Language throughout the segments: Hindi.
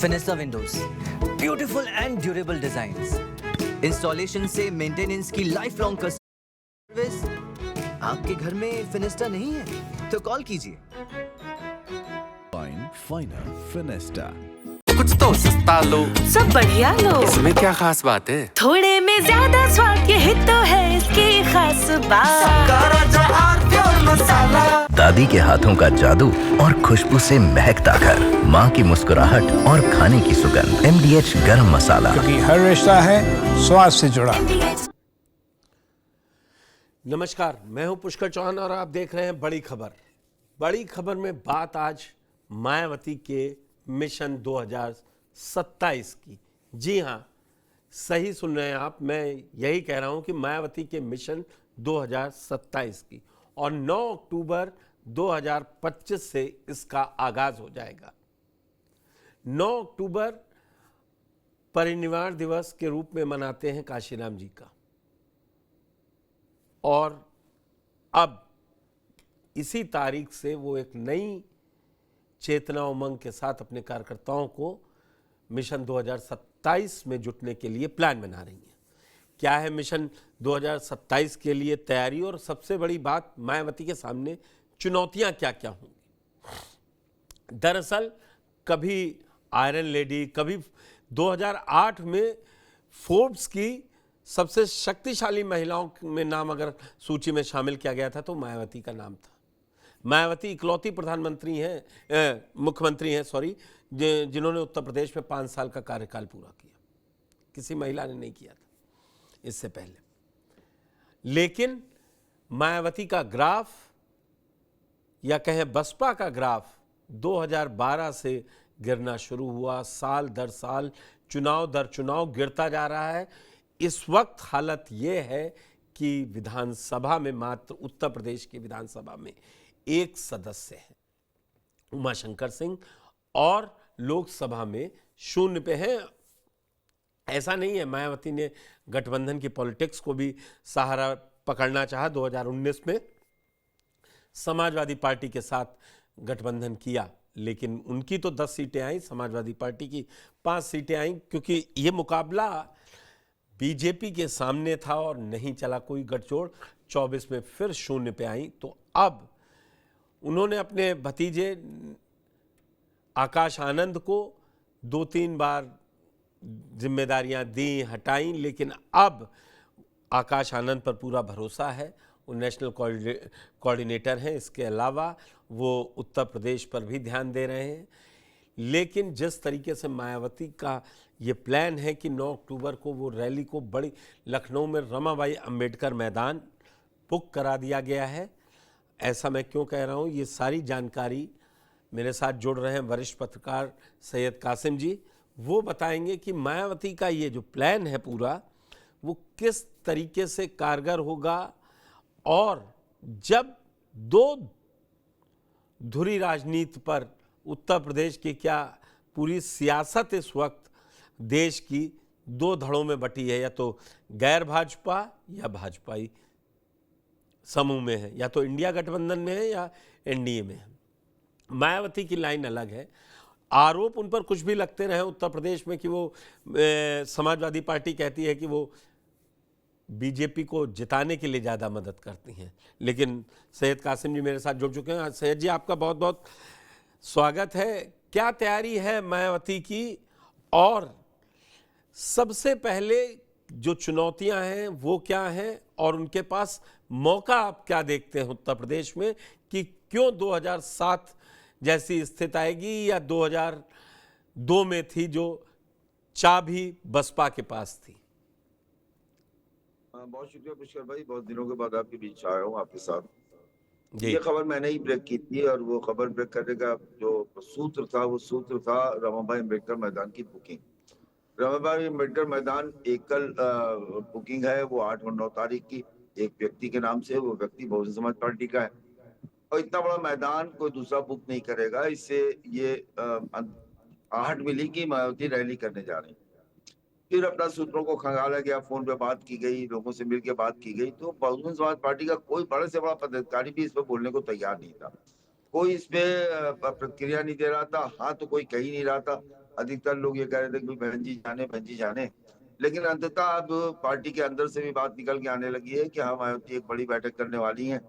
फिनेस्टा windows, beautiful and durable designs, installation से मेंटेनेंस की लाइफ लॉन्ग सर्विस। आपके घर में फिनेस्टा नहीं है तो कॉल कीजिए। Final Finesta. कुछ तो सस्ता लो, सब बढ़िया लो। इसमें क्या खास बात है? थोड़े में ज्यादा स्वाद, यही तो है इसकी खास बात। दादी के हाथों का जादू और खुशबू से महकता घर, माँ की मुस्कुराहट और खाने की सुगंध। MDH गरम मसाला, क्योंकि हर रिश्ता है स्वाद से जुड़ा। नमस्कार, मैं हूं पुष्कर चौहान और आप देख रहे हैं बड़ी खबर। बड़ी खबर में बात आज मायावती के मिशन 2027 की। जी हां, सही सुन रहे हैं आप, मैं यही कह रहा हूं कि मायावती के मिशन 2027 की, और 9 अक्टूबर 2025 से इसका आगाज हो जाएगा। 9 अक्टूबर परिनिर्वाण दिवस के रूप में मनाते हैं काशीराम जी का, और अब इसी तारीख से वो एक नई चेतना उमंग के साथ अपने कार्यकर्ताओं को मिशन 2027 में जुटने के लिए प्लान बना रही हैं। क्या है मिशन 2027 के लिए तैयारी, और सबसे बड़ी बात, मायावती के सामने चुनौतियां क्या क्या होंगी। दरअसल कभी आयरन लेडी, कभी 2008 में फोर्ब्स की सबसे शक्तिशाली महिलाओं में नाम अगर सूची में शामिल किया गया था तो मायावती का नाम था। मायावती इकलौती प्रधानमंत्री हैं, मुख्यमंत्री हैं सॉरी, जिन्होंने उत्तर प्रदेश में 5 साल का कार्यकाल पूरा किया। किसी महिला ने नहीं किया था इससे पहले। लेकिन मायावती का ग्राफ, या कहें बसपा का ग्राफ, 2012 से गिरना शुरू हुआ। साल दर साल, चुनाव दर चुनाव गिरता जा रहा है। इस वक्त हालत यह है कि विधानसभा में, मात्र उत्तर प्रदेश की विधानसभा में एक सदस्य है, उमाशंकर सिंह, और लोकसभा में 0 पे हैं। ऐसा नहीं है, मायावती ने गठबंधन की पॉलिटिक्स को भी सहारा पकड़ना चाहा। 2019 में समाजवादी पार्टी के साथ गठबंधन किया, लेकिन उनकी तो 10 सीटें आई, समाजवादी पार्टी की 5 सीटें आई, क्योंकि ये मुकाबला बीजेपी के सामने था और नहीं चला कोई गठजोड़। 24 में फिर 0 पे आई। तो अब उन्होंने अपने भतीजे आकाश आनंद को 2-3 बार जिम्मेदारियां दी, हटाई, लेकिन अब आकाश आनंद पर पूरा भरोसा है। वो नेशनल कोऑर्डिनेटर हैं। इसके अलावा वो उत्तर प्रदेश पर भी ध्यान दे रहे हैं। लेकिन जिस तरीके से मायावती का ये प्लान है कि 9 अक्टूबर को वो रैली को बड़ी, लखनऊ में रमाबाई अंबेडकर मैदान बुक करा दिया गया है। ऐसा मैं क्यों कह रहा हूँ, ये सारी जानकारी मेरे साथ जुड़ रहे हैं वरिष्ठ पत्रकार सैयद कासिम जी। वो बताएंगे कि मायावती का ये जो प्लान है पूरा, वो किस तरीके से कारगर होगा, और जब 2 धुरी राजनीति पर उत्तर प्रदेश की क्या पूरी सियासत इस वक्त देश की 2 धड़ों में बटी है, या तो गैर भाजपा या भाजपाई समूह में है, या तो इंडिया गठबंधन में है या NDA में है। मायावती की लाइन अलग है। आरोप उन पर कुछ भी लगते रहे उत्तर प्रदेश में कि वो समाजवादी पार्टी कहती है कि वो बीजेपी को जिताने के लिए ज़्यादा मदद करती हैं, लेकिन सैयद कासिम जी मेरे साथ जुड़ चुके हैं। सैयद जी, आपका बहुत बहुत स्वागत है। क्या तैयारी है मायावती की, और सबसे पहले जो चुनौतियां हैं वो क्या हैं, और उनके पास मौका आप क्या देखते हैं उत्तर प्रदेश में, कि क्यों 2007 जैसी स्थिति आएगी, या 2002 में थी जो चाबी बसपा के पास थी? बहुत शुक्रिया पुष्कर भाई, बहुत दिनों के बाद आपके बीच आया हूँ आपके साथ। ये खबर मैंने ही ब्रेक की थी, और वो खबर ब्रेक करने का जो सूत्र था, वो सूत्र था रमाबाई अंबेडकर मैदान की बुकिंग। रमाबाई अंबेडकर मैदान एकल बुकिंग है, वो 8 और 9 तारीख की, एक व्यक्ति के नाम से। वो व्यक्ति बहुजन समाज पार्टी का है, और इतना बड़ा मैदान कोई दूसरा बुक नहीं करेगा। इससे ये आहट मिली कि मायावती रैली करने जा रही। फिर अपना सूत्रों को खंगाला गया, फोन पे बात की गई, लोगों से मिलकर बात की गई, तो बहुजन समाज पार्टी का कोई बड़े से बड़ा पदाधिकारी भी इस पर बोलने को तैयार नहीं था। कोई इसमें प्रतिक्रिया नहीं दे रहा था। हाँ तो कोई कह ही नहीं रहा था। अधिकतर लोग ये कह रहे थे कि बहन जी जाने, बहन जी जाने। लेकिन अंततः अब पार्टी के अंदर से भी बात निकल के आने लगी है कि हाँ मायावती एक बड़ी बैठक करने वाली है,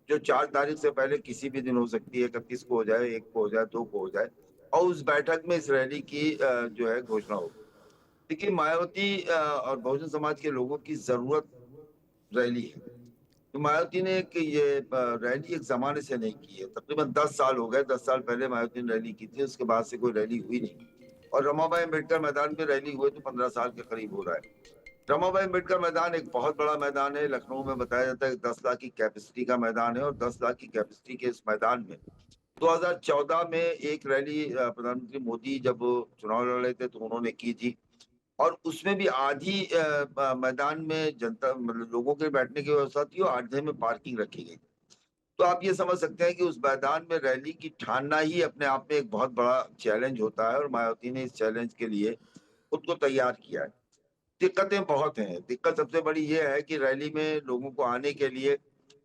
जो 4 तारीख से पहले किसी भी दिन हो सकती है। 31 को हो जाए, 1 को हो जाए, 2 को हो जाए, और उस बैठक में इस रैली की जो है घोषणा होगी। देखिए मायावती और बहुजन समाज के लोगों की जरूरत रैली है। तो मायावती ने ये रैली एक जमाने से नहीं की है। तकरीबन 10 साल हो गए। 10 साल पहले मायावती ने रैली की थी, उसके बाद से कोई रैली हुई नहीं। और रमाबाई अम्बेडकर मैदान पे रैली हुए तो 15 साल के करीब हो रहा है। रमाबाई अम्बेडकर मैदान एक बहुत बड़ा मैदान है। लखनऊ में बताया जाता है 10 लाख की कैपेसिटी का मैदान है, और 10 लाख की कैपेसिटी के इस मैदान में 2014 में एक रैली प्रधानमंत्री मोदी जब चुनाव लड़ रहे थे तो उन्होंने की थी, और उसमें भी आधी मैदान में जनता मतलब लोगों के बैठने की व्यवस्था थी, और आधे में पार्किंग रखी गई। तो आप ये समझ सकते हैं कि उस मैदान में रैली की ठानना ही अपने आप में एक बहुत बड़ा चैलेंज होता है, और मायावती ने इस चैलेंज के लिए खुद को तैयार किया है। दिक्कतें बहुत हैं। दिक्कत सबसे बड़ी ये है कि रैली में लोगों को आने के लिए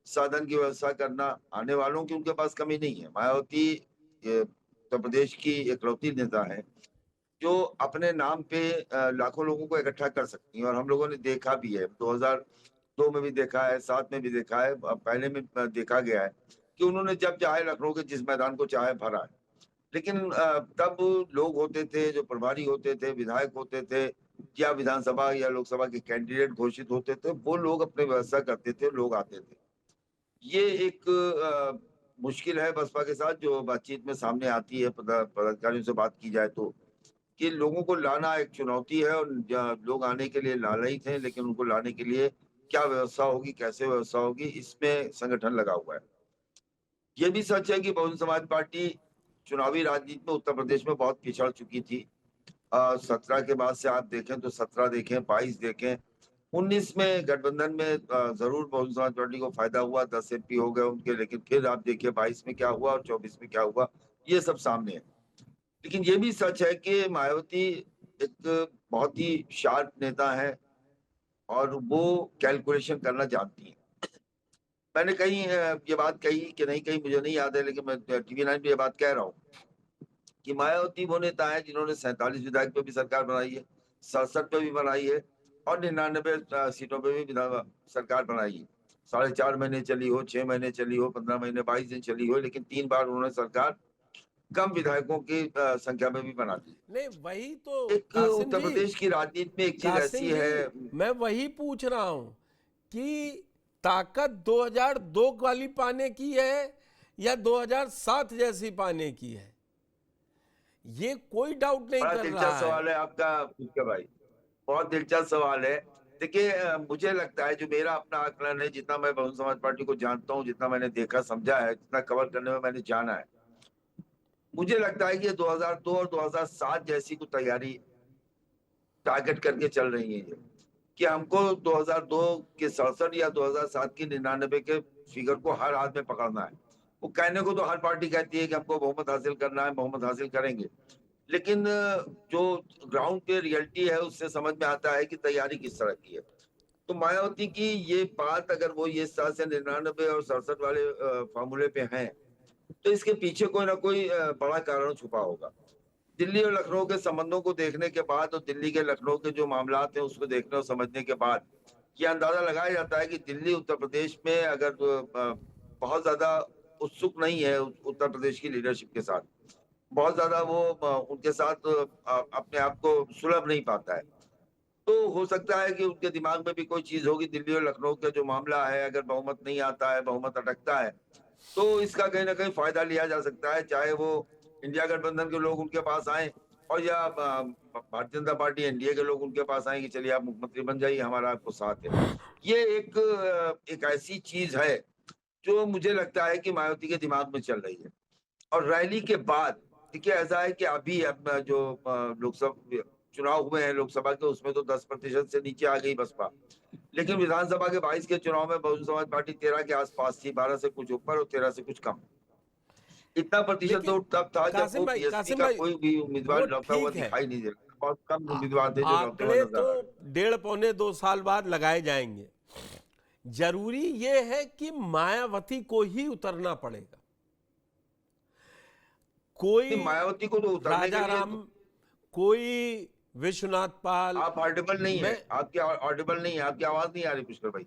साधन की व्यवस्था करना। आने वालों की उनके पास कमी नहीं है। मायावती उत्तर प्रदेश की इकलौती नेता है जो अपने नाम पे लाखों लोगों को इकट्ठा कर सकती है, और हम लोगों ने देखा भी है। 2002 में भी देखा है, 7 में भी देखा है, पहले में देखा गया है कि उन्होंने जब चाहे लखनऊ के जिस मैदान को चाहे भरा है। लेकिन तब लोग होते थे जो प्रभारी होते थे, विधायक होते थे, या विधानसभा या लोकसभा के कैंडिडेट घोषित होते थे, वो लोग अपने व्यवस्था करते थे, लोग आते थे। ये एक मुश्किल है बसपा के साथ जो बातचीत में सामने आती है, पदाधिकारियों से बात की जाए तो, कि लोगों को लाना एक चुनौती है, और लोग आने के लिए लालयित हैं, लेकिन उनको लाने के लिए क्या व्यवस्था होगी, कैसे व्यवस्था होगी, इसमें संगठन लगा हुआ है। ये भी सच है कि बहुजन समाज पार्टी चुनावी राजनीति में उत्तर प्रदेश में बहुत पिछड़ चुकी थी। 17 के बाद से आप देखें तो 17 देखें, 22 देखें, 19 में गठबंधन में जरूर बहुजन समाज पार्टी को फायदा हुआ, 10 MP हो गए उनके। लेकिन फिर आप देखिए 22 में क्या हुआ और 24 में क्या हुआ, ये सब सामने है। लेकिन ये भी सच है कि मायावती एक बहुत ही शार्प नेता है, और वो कैलकुलेशन करना जानती है। मैंने कहीं ये बात कही कि नहीं कही मुझे नहीं याद है, लेकिन मैं TV9 पे ये बात कह रहा हूँ कि मायावती वो नेता है जिन्होंने 47 विधायक पे भी सरकार बनाई है, 67 पे भी बनाई है, और 99 सीटों पे भी सरकार बनाई है। 4.5 महीने चली हो, 6 महीने चली हो, 15 महीने 22 दिन चली हो, लेकिन 3 बार उन्होंने सरकार कम विधायकों की संख्या में भी बना दी। नहीं वही तो एक उत्तर प्रदेश की राजनीति में एक चीज ऐसी है, मैं वही पूछ रहा हूं कि ताकत 2002 वाली पाने की है या 2007 जैसी पाने की है, ये कोई डाउट नहीं कर रहा है। दिलचस्प सवाल है आपका भाई, बहुत दिलचस्प सवाल है। देखिए मुझे लगता है, जो मेरा अपना आकलन है, जितना मैं बहुजन समाज पार्टी को जानता हूँ, जितना मैंने देखा समझा है, जितना कवर करने में मैंने जाना है, मुझे लगता है कि 2002 और 2007 जैसी को तैयारी टारगेट करके चल रही है, कि हमको 2002 के 67 या 2007 की 99 के फिगर को हर हाथ में पकड़ना है। वो कहने को तो हर पार्टी कहती है कि हमको बहुमत हासिल करना है, बहुमत हासिल करेंगे, लेकिन जो ग्राउंड पे रियलिटी है उससे समझ में आता है कि तैयारी किस तरह की है। तो मायावती की ये बात, अगर वो ये 7 से 99 और 67 वाले फॉर्मूले पे हैं, तो इसके पीछे कोई ना कोई बड़ा कारण छुपा होगा। दिल्ली और लखनऊ के संबंधों को देखने के बाद, और दिल्ली के लखनऊ के जो मामलात हैं उसको देखने और समझने के बाद, ये अंदाजा लगाया जाता है कि दिल्ली उत्तर प्रदेश में अगर बहुत ज्यादा उत्सुक नहीं है उत्तर प्रदेश की लीडरशिप के साथ, बहुत ज्यादा वो उनके साथ अपने आप को सुलभ नहीं पाता है, तो हो सकता है कि उनके दिमाग में भी कोई चीज होगी। दिल्ली और लखनऊ का जो मामला है, अगर बहुमत नहीं आता है, बहुमत अटकता है, तो इसका कहीं ना कहीं फायदा लिया जा सकता है, चाहे वो इंडिया गठबंधन के लोग उनके पास आए, और या भारतीय जनता पार्टी NDA के लोग उनके पास आए कि चलिए आप मुख्यमंत्री बन जाइए, हमारा आपको साथ है। ये एक ऐसी चीज है जो मुझे लगता है कि मायावती के दिमाग में चल रही है। और रैली के बाद देखिए ऐसा है कि अभी जो लोकसभा चुनाव हुए हैं लोकसभा के, उसमें तो 10% से नीचे आ गई बसपा, लेकिन विधानसभा के 22 के चुनाव में बहुजन समाज पार्टी 13 के आसपास थी, 12 से कुछ ऊपर और 13 से कुछ कम। इतना प्रतिशत तो तब था जब वो PSC का कोई भी उम्मीदवार लड़ता हुआ दिखाई नहीं दे रहा, बहुत कम उम्मीदवार थे जो लड़ते हुए नजर आ रहे। तो 1.5-2 साल बाद लगाए जाएंगे। जरूरी ये है कि मायावती को ही उतरना पड़ेगा, कोई मायावती को तो उतरने के लिए राजाराम, कोई विश्वनाथ पाल, आप ऑडिबल नहीं है, मैं- आपकी ऑडिबल नहीं है, आपकी आवाज नहीं आ रही पुष्कर भाई।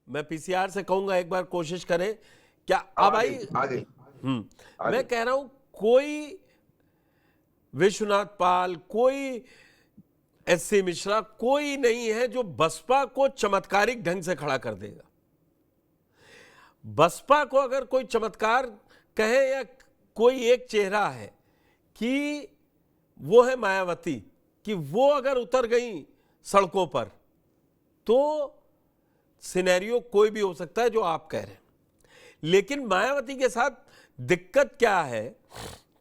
मैं पीसीआर से कहूंगा एक बार कोशिश करें क्या अब आई? आ गई। मैं कह रहा हूं कोई विश्वनाथ पाल, कोई एससी मिश्रा, कोई नहीं है जो बसपा को चमत्कारिक ढंग से खड़ा कर देगा। बसपा को अगर कोई चमत्कार कहे या कोई एक चेहरा है कि वो है मायावती, कि वो अगर उतर गई सड़कों पर तो सिनेरियो कोई भी हो सकता है जो आप कह रहे हैं। लेकिन मायावती के साथ दिक्कत क्या है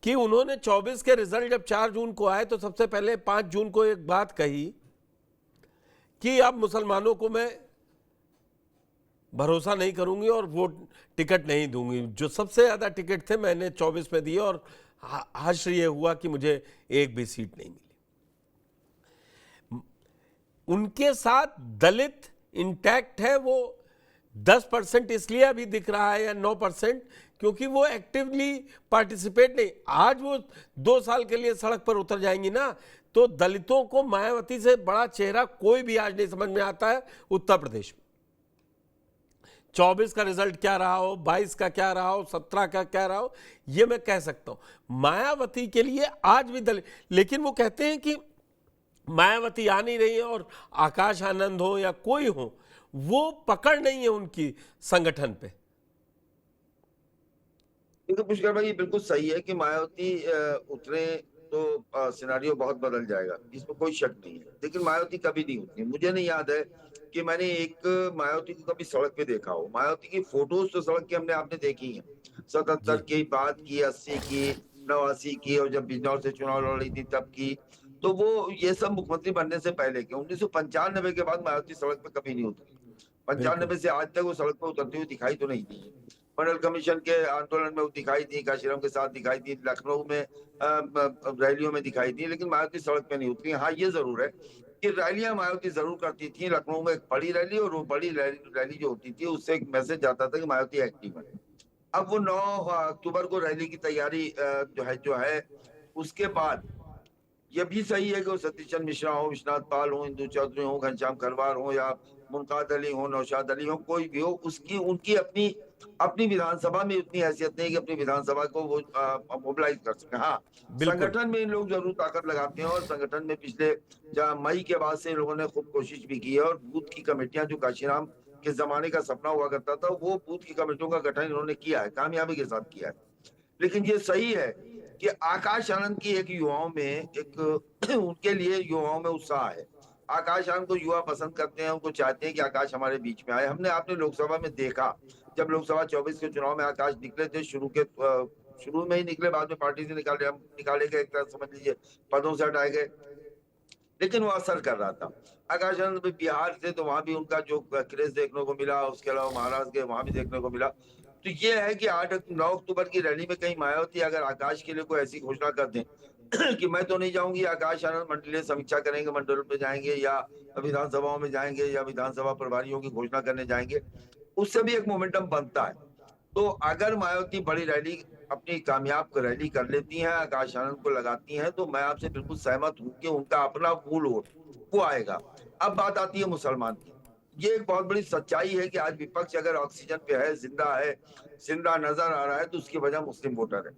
कि उन्होंने 24 के रिजल्ट जब 4 जून को आए तो सबसे पहले 5 जून को एक बात कही कि अब मुसलमानों को मैं भरोसा नहीं करूंगी और वोट टिकट नहीं दूंगी। जो सबसे ज्यादा टिकट थे मैंने 24 में दिए और हश्र ये हुआ कि मुझे एक भी सीट नहीं मिली। उनके साथ दलित इंटैक्ट है, वो 10% इसलिए अभी दिख रहा है या 9% क्योंकि वो एक्टिवली पार्टिसिपेट नहीं। आज वो 2 साल के लिए सड़क पर उतर जाएंगी ना, तो दलितों को मायावती से बड़ा चेहरा कोई भी आज नहीं समझ में आता है उत्तर प्रदेश में। 24 का रिजल्ट क्या रहा हो, 22 का क्या रहा हो, 17 का क्या रहा हो, ये मैं कह सकता हूं। मायावती के लिए आज भी दलित, लेकिन वो कहते हैं कि मायावती आ नहीं रही है और आकाश आनंद हो या कोई हो, वो पकड़ नहीं है उनकी संगठन पे। क्योंकि पुष्कर भाई बिल्कुल सही है कि मायावती उतरे तो सिनारियो बहुत बदल जाएगा, इसमें कोई शक नहीं है। लेकिन मायावती कभी नहीं उतरी। मुझे नहीं याद है कि मैंने एक मायावती को कभी सड़क पे देखा हो। मायावती की फोटोज तो सड़क की हमने आपने देखी है, 77 की बात की, 80 की, 89 की, और जब बिजनौर से चुनाव लड़ रही थी तब की। तो वो ये सब मुख्यमंत्री बनने से पहले के 1995 के बाद मायावती सड़क पे कभी नहीं उतरी। 95 से आज तक वो सड़क पे उतरती हुई दिखाई तो नहीं दी। मंडल कमीशन के आंदोलन में वो दिखाई दी, काशीराम के साथ दिखाई दी, लखनऊ में रैलियों में दिखाई दी, लेकिन मायावती सड़क पे नहीं उतरी। हाँ, ये जरूर है कि रैलियां मायावती जरूर करती थी। लखनऊ में एक बड़ी रैली, और वो बड़ी रैली जो होती थी उससे एक मैसेज जाता था कि मायावती एक्टिव है। अब वो 9 अक्टूबर को रैली की तैयारी जो है उसके बाद ये भी सही है कि वो सतीश चंद्र मिश्रा हो, विश्वनाथ पाल हो, इंदु चौधरी हो, घनश्याम खरवार हो, या मुमताज अली हो, नौशाद अली हो, कोई भी हो, उनकी अपनी विधानसभा में उतनी हैसियत नहीं कि अपनी विधानसभा को वो मोबिलाइज कर सके। हाँ, संगठन में इन लोग जरूर ताकत लगाते हैं, और संगठन में पिछले मई के बाद से लोगों ने खूब कोशिश भी की है। और बूथ की कमेटियां, जो काशीराम के जमाने का सपना हुआ करता था, वो बूथ की कमेटियों का गठन इन्होंने किया है, कामयाबी के साथ किया है। लेकिन ये सही है कि आकाश आनंद की एक युवाओं में एक उनके लिए युवाओं में उत्साह है। आकाश आनंद को युवा पसंद करते हैं, उनको चाहते हैं कि आकाश हमारे बीच में आए। आपने लोकसभा में देखा, जब लोकसभा 24 के चुनाव में आकाश निकले थे, शुरू में ही निकले, बाद में पार्टी से निकाले गए, एक तरह समझ लीजिए पदों से हटाए गए, लेकिन वो असर कर रहा था। आकाश आनंद भी बिहार से, तो वहां भी उनका जो क्रेज देखने को मिला, उसके अलावा महाराष्ट्र के वहां भी देखने को मिला। तो ये है कि 9 अक्टूबर की रैली में कहीं मायावती अगर आकाश के लिए कोई ऐसी घोषणा कर दें कि मैं तो नहीं जाऊंगी, आकाश आनंद मंडलीय समीक्षा करेंगे, मंडलों पे जाएंगे या विधानसभाओं में जाएंगे या विधानसभा प्रभारियों की घोषणा करने जाएंगे, उससे भी एक मोमेंटम बनता है। तो अगर मायावती बड़ी रैली, अपनी कामयाब रैली कर लेती हैं, आकाश आनंद को लगाती हैं, तो मैं आपसे बिल्कुल सहमत हूँ कि उनका अपना फूल वोट वो आएगा। अब बात आती है मुसलमान की। ये एक बहुत बड़ी सच्चाई है कि आज विपक्ष अगर ऑक्सीजन पे है, जिंदा नजर आ रहा है, तो उसकी वजह मुस्लिम वोटर है।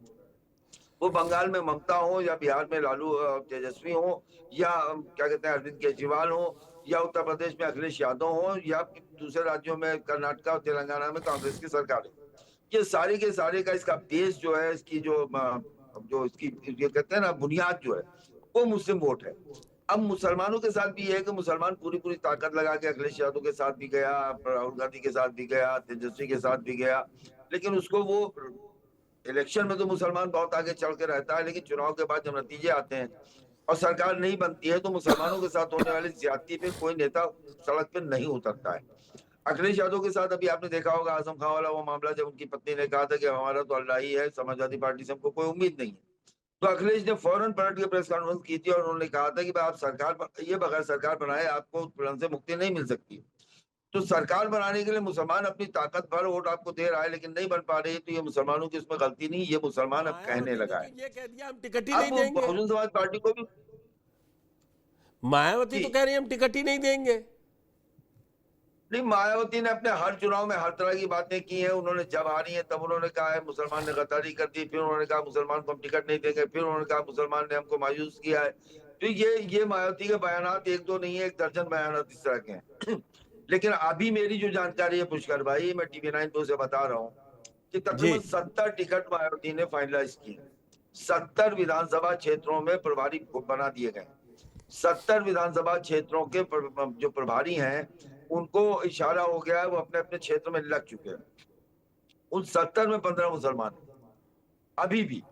वो बंगाल में ममता हो, या बिहार में लालू तेजस्वी हो, या क्या कहते हैं अरविंद केजरीवाल हो, या उत्तर प्रदेश में अखिलेश यादव हो, या दूसरे राज्यों में कर्नाटक और तेलंगाना में कांग्रेस की सरकार है। ये सारे के सारे का इसका बेस जो है, इसकी जो इसकी ये कहते हैं ना बुनियाद जो है, वो मुस्लिम वोट है। अब मुसलमानों के साथ भी है कि मुसलमान पूरी ताकत लगा के अखिलेश यादव के साथ भी गया, राहुल गांधी के साथ भी गया, तेजस्वी के साथ भी गया, लेकिन उसको वो इलेक्शन में तो मुसलमान बहुत आगे चल के रहता है, लेकिन चुनाव के बाद जब नतीजे आते हैं और सरकार नहीं बनती है, तो मुसलमानों के साथ होने वाली ज्यादती पे कोई नेता सड़क पे नहीं उतरता है। अखिलेश यादव के साथ अभी आपने देखा होगा आजम खां वाला वो मामला, जब उनकी पत्नी ने कहा था कि हमारा तो अल्लाह ही है, समाजवादी पार्टी से हमको कोई उम्मीद नहीं है, तो अखिलेश ने फौरन पलट के प्रेस कॉन्फ्रेंस की थी और उन्होंने कहा था कि आप सरकार, ये बगैर सरकार बनाए आपको दुल्हन से मुक्ति नहीं मिल सकती। तो सरकार बनाने के लिए मुसलमान अपनी ताकत भर वोट आपको दे रहा है, लेकिन नहीं बन पा रही, तो ये मुसलमानों की इसमें गलती नहीं, ये मुसलमान अब कहने लगा है। ये कह दिया हम टिकट ही नहीं अब देंगे। बहुजन समाज पार्टी को भी मायावती तो कह रही है हम टिकट ही नहीं देंगे। नहीं, मायावती ने अपने हर चुनाव में हर तरह की बातें की हैं। उन्होंने जब हारी है तब उन्होंने कहा है मुसलमान ने गद्दारी कर दी, फिर उन्होंने कहा मुसलमान को हम टिकट नहीं देंगे, फिर उन्होंने कहा मुसलमान ने हमको मायूस किया है। तो ये मायावती के बयानात एक दो नहीं है, एक दर्जन बयानात इस तरह के हैं। लेकिन अभी मेरी जो जानकारी है पुष्कर भाई, मैं TV9 पे उसे बता रहा हूँ कि तकरीबन 70 टिकट मायावती ने फाइनलाइज किए। 70 विधानसभा क्षेत्रों में प्रभारी बना दिए गए। 70 विधानसभा क्षेत्रों के जो प्रभारी हैं उनको इशारा हो गया है, वो अपने अपने क्षेत्र में लग चुके हैं। उन 70 में 15 मुसलमान अभी भी।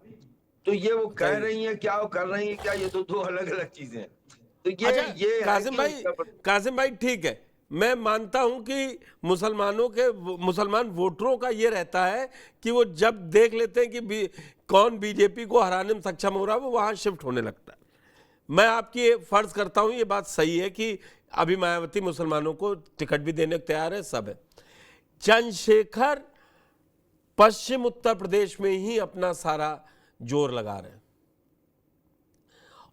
तो ये वो कह रही हैं क्या, वो कर रही हैं क्या, ये तो दो अलग अलग चीजें हैं। तो ये कासिम भाई ठीक है, मैं मानता हूं कि मुसलमान वोटरों का ये रहता है कि वो जब देख लेते हैं कि कौन बीजेपी को हराने में सक्षम हो रहा है, वो वहां शिफ्ट होने लगता है। मैं आपकी फर्ज करता हूं, ये बात सही है कि अभी मायावती मुसलमानों को टिकट भी देने को तैयार है, सब है। चंद्रशेखर पश्चिम उत्तर प्रदेश में ही अपना सारा जोर लगा रहे हैं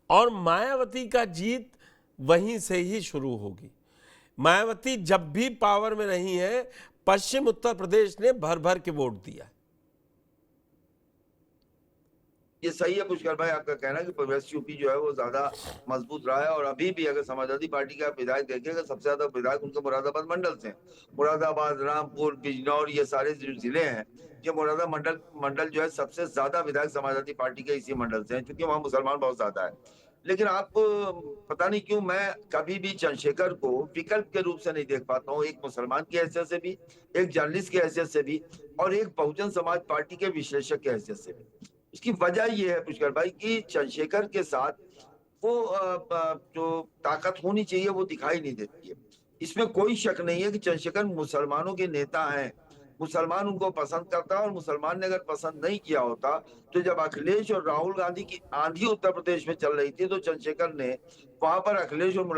और मायावती का जीत वहीं से ही शुरू होगी। मायावती जब भी पावर में रही है, पश्चिम उत्तर प्रदेश ने भर भर के वोट दिया। ये सही है पुष्कर भाई आपका कहना कि वेस्ट यूपी जो है वो ज्यादा मजबूत रहा है। और अभी भी अगर समाजवादी पार्टी के आप विधायक देखेंगे, सबसे ज्यादा विधायक उनके मुरादाबाद मंडल से हैं। मुरादाबाद, रामपुर, बिजनौर, ये सारे जो जिले हैं, ये मुरादाबाद मंडल जो है सबसे ज्यादा विधायक समाजवादी पार्टी के इसी मंडल से हैं, क्योंकि वहाँ मुसलमान बहुत ज्यादा है। लेकिन आप पता नहीं क्यों मैं कभी भी चंद्रशेखर को विकल्प के रूप से नहीं देख पाता हूँ, एक मुसलमान की हैसियत से भी, एक जर्नलिस्ट की हैसियत से भी, और एक बहुजन समाज पार्टी के विश्लेषक की हैसियत से भी। इसकी वजह ये है पुष्कर भाई कि चंद्रशेखर के साथ वो जो ताकत होनी चाहिए वो दिखाई नहीं देती है। इसमें कोई शक नहीं है कि चंद्रशेखर मुसलमानों के नेता हैं, मुसलमान उनको पसंद करता है। और मुसलमान ने अगर पसंद नहीं किया होता तो जब अखिलेश और राहुल गांधी की आंधी उत्तर प्रदेश में चल रही थी, तो चंद्रशेखर ने वहां पर अखिलेश और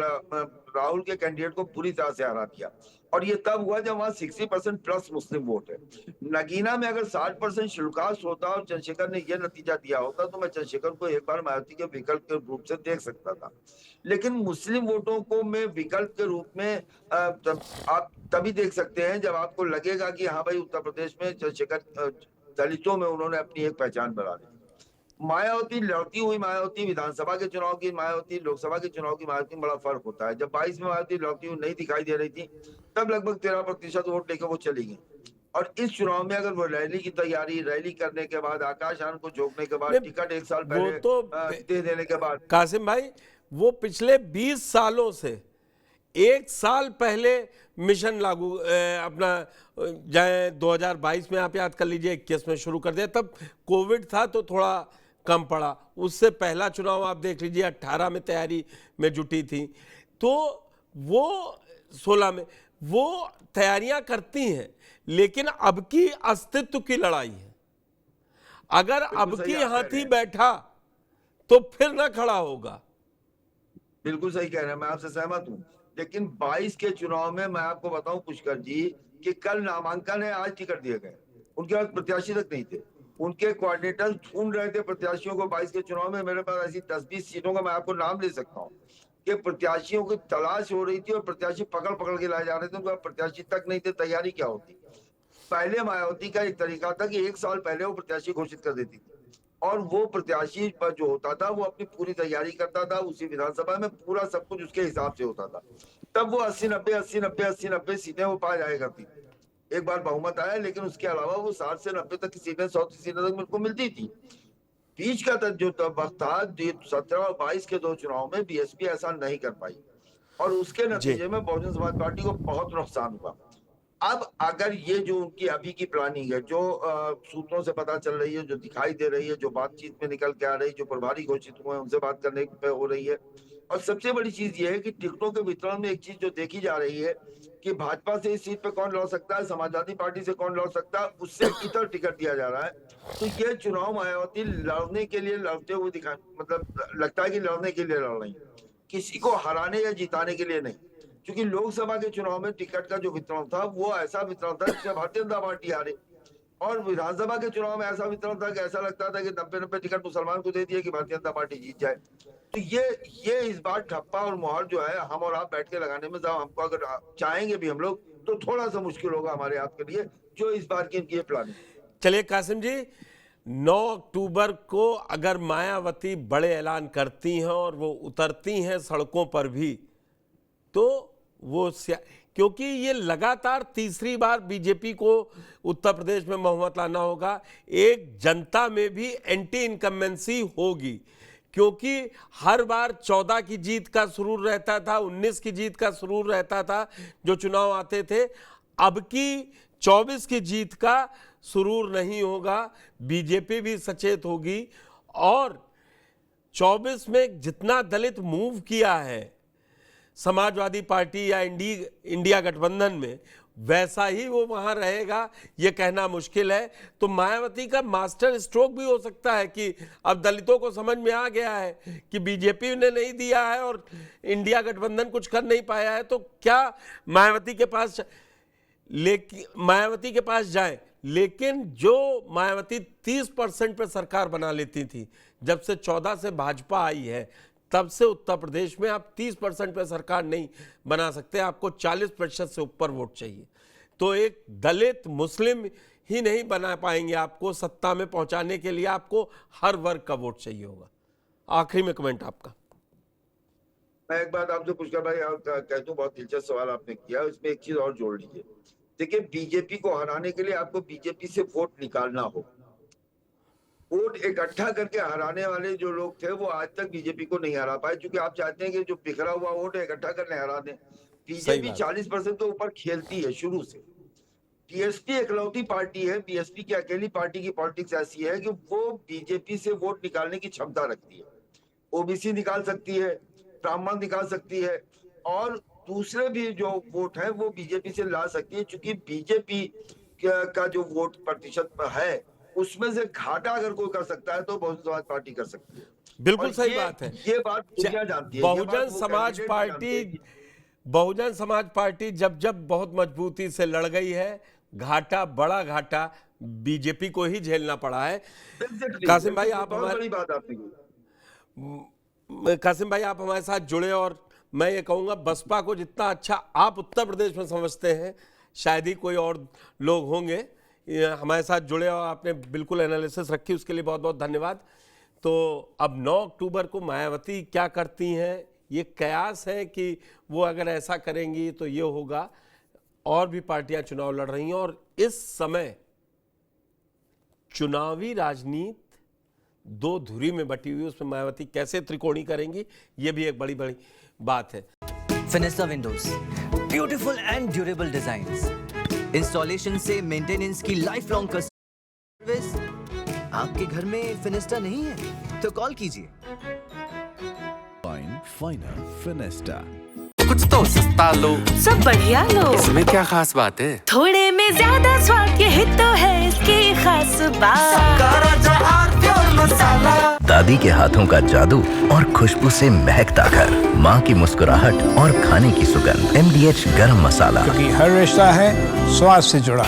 राहुल के कैंडिडेट को पूरी तरह से हरा दिया। और ये तब हुआ जब वहां 60% प्लस मुस्लिम वोट है। नगीना में अगर 60% शुल्कास होता और चंद्रशेखर ने यह नतीजा दिया होता, तो मैं चंद्रशेखर को एक बार मायावती के विकल्प के रूप से देख सकता था। लेकिन मुस्लिम वोटों को मैं विकल्प के रूप में आप तभी देख सकते हैं जब आपको लगेगा कि हाँ भाई उत्तर प्रदेश में चंद्रशेखर दलितों में उन्होंने अपनी एक पहचान बना ली। मायावती लड़ती हुई मायावती, विधानसभा के चुनाव की मायावती, लोकसभा के चुनाव की मायावती में बड़ा फर्क होता है। जब 22 में मायावती लड़ती हुई नहीं दिखाई दे रही थी, तब लगभग 13% वोट लेकर वो चली गई। और इस चुनाव में अगर वो रैली की तैयारी, रैली करने के बाद, आकाश आनंद को झोंकने के बाद, टिकट एक साल पहले तो दे देने के बाद, कासिम भाई वो पिछले 20 सालों से एक साल पहले मिशन लागू अपना जाए 2022 में आप याद कर लीजिए, 21 में शुरू कर दिया। तब कोविड था तो थोड़ा कम पड़ा। उससे पहला चुनाव आप देख लीजिए 18 में तैयारी में जुटी थी, तो वो 16 में वो तैयारियां करती हैं। लेकिन अब की अस्तित्व की लड़ाई है। अगर अब की हाथी बैठा तो फिर ना खड़ा होगा। बिल्कुल सही कह रहे हैं, मैं आपसे सहमत हूं। लेकिन 22 के चुनाव में मैं आपको बताऊं पुष्कर जी कि कल नामांकन है, आज टिकट दिए गए। उनके पास प्रत्याशी तक नहीं थे। उनके कोऑर्डिनेटर ढूंढ रहे थे प्रत्याशियों को। 22 के चुनाव में मेरे पास ऐसी 10-20 सीटों का मैं आपको नाम ले सकता हूँ कि प्रत्याशियों की तलाश हो रही थी और प्रत्याशी पकड़ के लाए जा रहे थे। उनका प्रत्याशी तक नहीं थे, तैयारी क्या होती। पहले मायावती का एक तरीका था कि एक साल पहले वो प्रत्याशी घोषित कर देती थी, और वो प्रत्याशी पर जो होता था वो अपनी पूरी तैयारी करता था। उसी विधानसभा में पूरा सब कुछ उसके हिसाब से होता था। तब वो 80-90 सीटें वो पा जाया करती थी। एक बार बहुमत आया, लेकिन उसके अलावा वो 60 से 90 तक की सीटें, 100 सीटें तक मुझको मिलती थी। बीच का जो वक्त था 17 और 22 के दो चुनाव में बीएसपी ऐसा नहीं कर पाई, और उसके नतीजे में बहुजन समाज पार्टी को बहुत नुकसान हुआ। अब अगर ये जो उनकी अभी की प्लानिंग है, जो सूत्रों से पता चल रही है, जो दिखाई दे रही है, जो बातचीत में निकल के आ रही है, जो प्रभारी घोषित हुए हैं उनसे बात करने पे हो रही है, और सबसे बड़ी चीज ये है कि टिकटों के वितरण में एक चीज जो देखी जा रही है कि भाजपा से इस सीट पे कौन लड़ सकता है, समाजवादी पार्टी से कौन लड़ सकता है, उससे इतर टिकट दिया जा रहा है। तो ये चुनाव मायावती लड़ने के लिए लड़ते हुए दिखा, मतलब लगता है कि लड़ने के लिए लड़ रही, किसी को हराने या जिताने के लिए नहीं। क्योंकि लोकसभा के चुनाव में टिकट का जो वितरण था वो ऐसा वितरण था जिससे भारतीय जनता पार्टी हारे, और विधानसभा के चुनाव में ऐसा वितरण था कि ऐसा लगता था कि 90-90 टिकट मुसलमान को दे दिए कि भारतीय जनता पार्टी जीत जाए। तो ये इस बार ठप्पा और मोहर जो है हम और आप बैठ के लगाने में, हमको अगर चाहेंगे भी हम लोग तो थोड़ा सा मुश्किल होगा हमारे आपके लिए, जो इस बार की इनकी प्लानिंग। चलिए कासिम जी, 9 अक्टूबर को अगर मायावती बड़े ऐलान करती हैं और वो उतरती हैं सड़कों पर भी, तो वो क्योंकि ये लगातार तीसरी बार बीजेपी को उत्तर प्रदेश में बहुमत लाना होगा, एक जनता में भी एंटी इनकम्बेंसी होगी, क्योंकि हर बार 14 की जीत का सुरूर रहता था, 19 की जीत का सुरूर रहता था जो चुनाव आते थे। अब की 24 की जीत का सुरूर नहीं होगा, बीजेपी भी सचेत होगी, और 24 में जितना दलित मूव किया है समाजवादी पार्टी या इंडिया गठबंधन में, वैसा ही वो वहां रहेगा, ये कहना मुश्किल है। तो मायावती का मास्टर स्ट्रोक भी हो सकता है कि अब दलितों को समझ में आ गया है कि बीजेपी ने नहीं दिया है और इंडिया गठबंधन कुछ कर नहीं पाया है, तो क्या मायावती के पास जाए। लेकिन जो मायावती 30% पे सरकार बना लेती थी, जब से 14 से भाजपा आई है, तब से उत्तर प्रदेश में आप 30% पे सरकार नहीं बना सकते, आपको 40% से ऊपर वोट चाहिए। तो एक दलित मुस्लिम ही नहीं बना पाएंगे, आपको सत्ता में पहुंचाने के लिए आपको हर वर्ग का वोट चाहिए होगा। आखिरी में कमेंट आपका। मैं एक बात आपसे पुष्कर भाई कह दूं, बहुत दिलचस्प सवाल आपने किया, इसमें एक चीज और जोड़ लीजिए। देखिए, बीजेपी को हराने के लिए आपको बीजेपी से वोट निकालना हो। वोट इकट्ठा करके हराने वाले जो लोग थे वो आज तक बीजेपी को नहीं हरा पाए, क्योंकि आप चाहते हैं कि जो बिखरा हुआ वोट है इकट्ठा करने हरा दें। बीजेपी 40% के ऊपर खेलती है शुरू से। बीएसपी इकलौती पार्टी है, बीएसपी की अकेली पार्टी की पॉलिटिक्स ऐसी है कि वो बीजेपी से वोट निकालने की क्षमता रखती है। ओबीसी निकाल सकती है, ब्राह्मण निकाल सकती है, और दूसरे भी जो वोट है वो बीजेपी से ला सकती है, क्योंकि बीजेपी का जो वोट प्रतिशत है उसमें से घाटा अगर कोई कर सकता है तो बहुजन समाज पार्टी कर सकती है। बिल्कुल सही बात है, ये बात दुनिया जानती है। बहुजन समाज पार्टी जब बहुत मजबूती से लड़ गई है, घाटा, बड़ा घाटा बीजेपी को ही झेलना पड़ा है। कासिम भाई आप हमारे साथ जुड़े, और मैं ये कहूँगा बसपा को जितना अच्छा आप उत्तर प्रदेश में समझते हैं, शायद ही कोई और लोग होंगे हमारे साथ जुड़े, और आपने बिल्कुल एनालिसिस रखी, उसके लिए बहुत बहुत धन्यवाद। तो अब 9 अक्टूबर को मायावती क्या करती हैं, ये कयास है कि वो अगर ऐसा करेंगी तो ये होगा। और भी पार्टियां चुनाव लड़ रही हैं, और इस समय चुनावी राजनीति 2 धुरी में बटी हुई, उसमें मायावती कैसे त्रिकोणी करेंगी, ये भी एक बड़ी बड़ी बात है। Finesta windows, beautiful and durable designs, installation से मेंटेनेंस की लाइफ लॉन्ग सर्विस। आपके घर में फिनिस्टा नहीं है तो कॉल कीजिए। Final Finesta. कुछ तो सस्ता लो, सब बढ़िया लो, इसमें क्या खास बात है। थोड़े में ज्यादा स्वाद, यही तो है इसकी खास बात। दादी के हाथों का जादू और खुशबू से महकता घर, माँ की मुस्कुराहट और खाने की सुगंध। MDH गरम मसाला, क्योंकि हर रिश्ता है स्वाद से जुड़ा।